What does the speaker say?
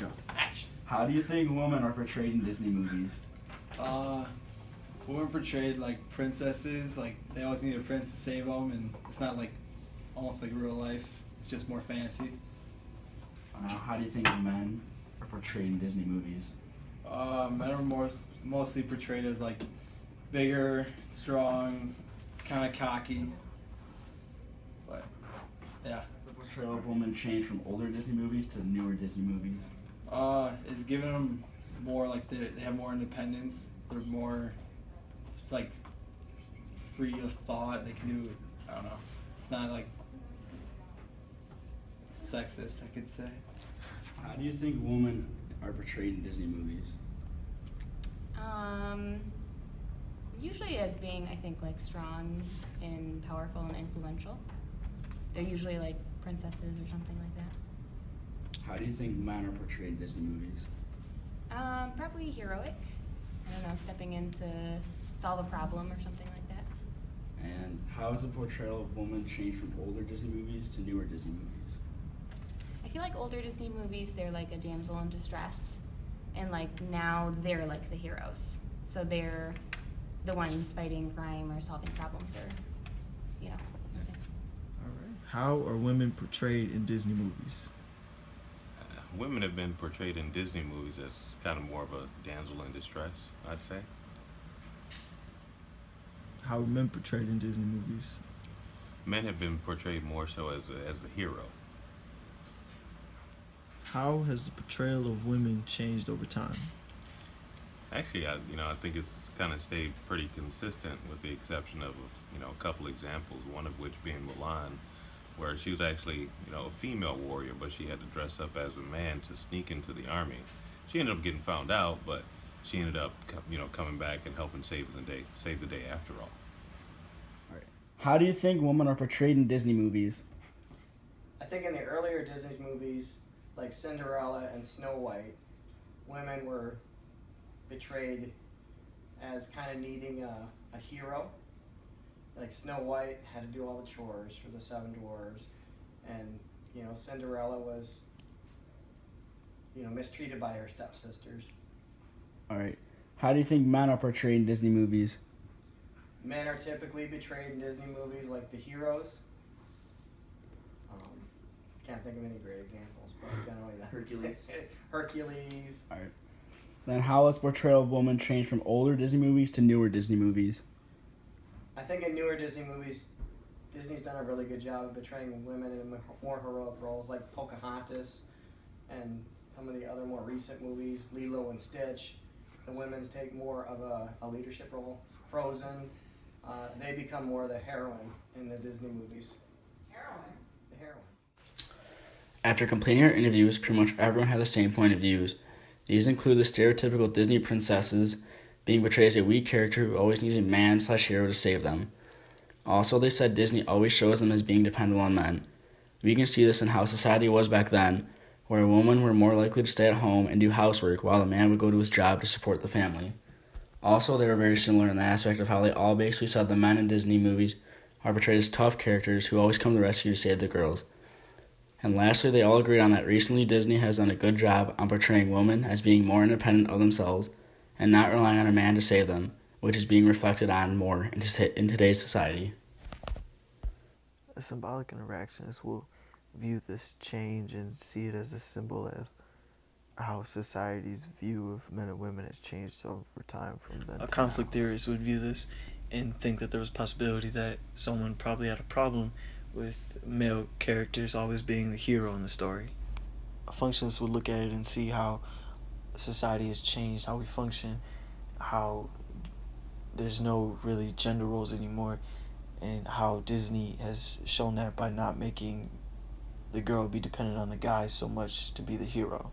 Go. How do you think women are portrayed in Disney movies? Uh, Women portrayed like princesses, like they always need a prince to save them, and it's not like almost like real life. It's just more fantasy. How do you think men are portrayed in Disney movies? Men are mostly portrayed as like bigger, strong, kind of cocky. But yeah, Has the portrayal of women changed from older Disney movies to newer Disney movies? it's giving them more like they have more independence. They're more like free of thought. They can do, I don't know. It's not like sexist, I could say. How do you think women are portrayed in Disney movies? Usually as being, I think, like strong and powerful and influential. They're usually like princesses or something like that. How do you think men are portrayed in Disney movies? Probably heroic. I don't know, stepping in to solve a problem or something like that. And how has the portrayal of women changed from older Disney movies to newer Disney movies? I feel like older Disney movies, they're like a damsel in distress, and like now they're like the heroes. So they're the ones fighting crime or solving problems or, you know. Something. All right. How are women portrayed in Disney movies? Women have been portrayed in Disney movies as kind of more of a damsel in distress, I'd say. How are men portrayed in Disney movies? Men have been portrayed more so as a hero. How has the portrayal of women changed over time? Actually, I think it's kind of stayed pretty consistent with the exception of, a couple examples, one of which being Mulan, where she was actually, a female warrior, but she had to dress up as a man to sneak into the army. She ended up getting found out, but she ended up, coming back and helping save the day after all. How do you think women are portrayed in Disney movies? I think in the earlier Disney movies, like Cinderella and Snow White, women were portrayed as kind of needing a hero. Like Snow White had to do all the chores for the seven dwarves, and Cinderella was mistreated by her stepsisters. All right. How do you think men are portrayed in Disney movies? Men are typically portrayed in Disney movies like the heroes. Can't think of any great examples, but generally that. Hercules. Hercules. All right. Then how has portrayal of women changed from older Disney movies to newer Disney movies? I think in newer Disney movies, Disney's done a really good job of portraying women in more heroic roles, like Pocahontas and some of the other more recent movies, Lilo and Stitch. The women's take more of a leadership role. Frozen, they become more the heroine in the Disney movies. Heroine? The heroine. After completing our interviews, pretty much everyone had the same point of views. These include the stereotypical Disney princesses being portrayed as a weak character who always needs a man/hero to save them. Also, they said Disney always shows them as being dependent on men. We can see this in how society was back then, where women were more likely to stay at home and do housework while a man would go to his job to support the family. Also, they were very similar in the aspect of how they all basically said the men in Disney movies are portrayed as tough characters who always come to the rescue to save the girls. And lastly, they all agreed on that recently Disney has done a good job on portraying women as being more independent of themselves and not relying on a man to save them, which is being reflected on more in today's society. A symbolic interactionist will view this change and see it as a symbol of how society's view of men and women has changed over time from then. A conflict theorist would view this and think that there was a possibility that someone probably had a problem with male characters always being the hero in the story. A functionist would look at it and see how society has changed, how we function, how there's no really gender roles anymore, and how Disney has shown that by not making the girl be dependent on the guy so much to be the hero.